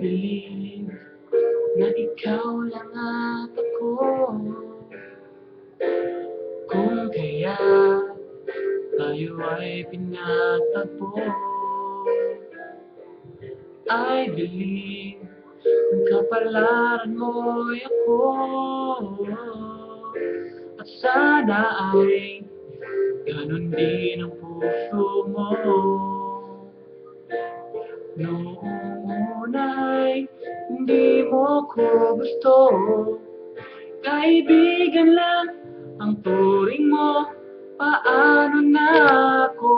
believe na ikaw lang at ako. Kung kaya tayo ay pinagtagpo, I believe ang kapalaran mo'y ako. At sana ay ganun din ang puso mo. Noong una'y hindi mo ko gusto, kaibigan lang ang turing mo, paano na ako?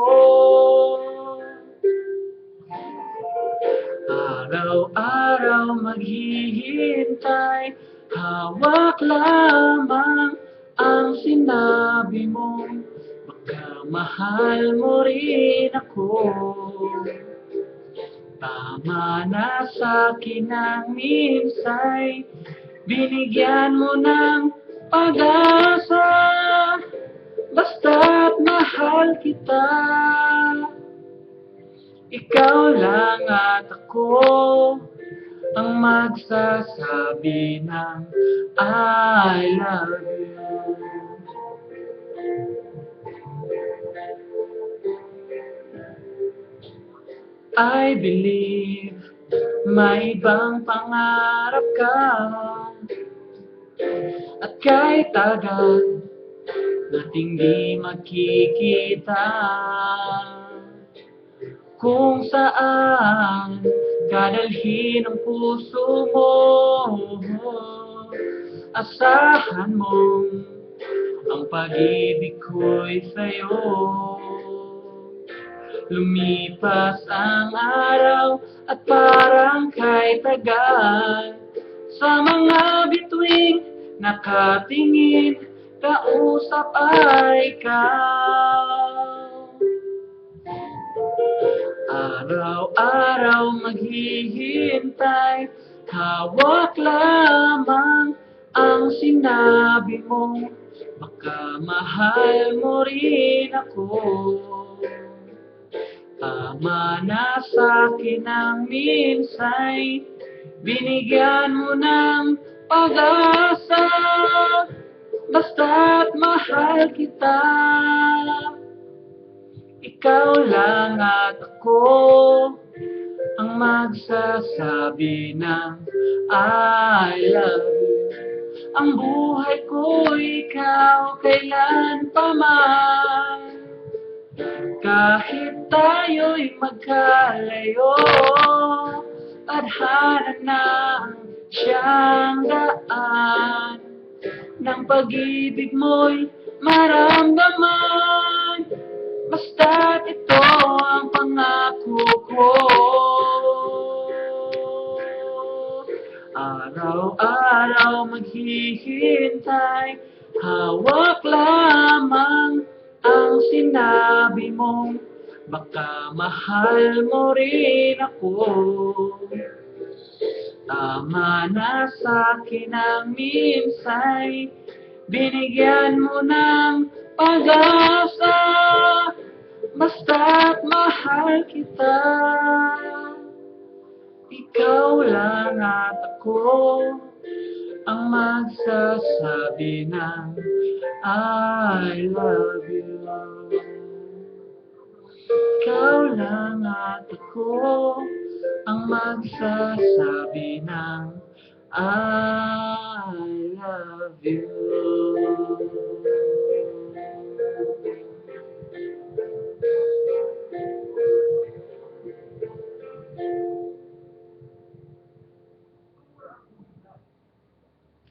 Araw-araw maghihintay, hawak lamang ang sinabi mo, baka mahal mo rin ako. Tama na sa'kin ang minsay, binigyan mo ng pag-asa, basta't mahal kita. Ikaw lang at ako ang magsasabi ng I love you. I believe may ibang pangarap ka, at kahit tagal nating di magkikita, kung saan kadalhin ang puso mo, asahan mong ang pag-ibig ko'y sa'yo. Lumipas ang araw at parang kay tagal, sa mga bituing nakatingin, kausap ay ikaw. Araw-araw maghihintay, hawak lamang ang sinabi mo, baka mahal mo rin ako. Tama na sa'kin ang minsay, binigyan mo ng pag-asa, basta't mahal kita. Ikaw lang at ako ang magsasabi ng I love you. Ang buhay ko ikaw kailan pa man, kahit tayo'y magkalayo, tadhana na siyang daan ng pag-ibig mo'y maramdaman, basta't ito ang pangako ko. Araw-araw maghihintay, hawak lamang ang sinabi mo, baka mahal mo rin ako. Tama na sa'kin ang minsay, binigyan mo ng pag-asa, basta't mahal kita. Ikaw lang at ako ang magsasabi ng I love you. Ikaw lang at ako ang magsasabi ng I love you.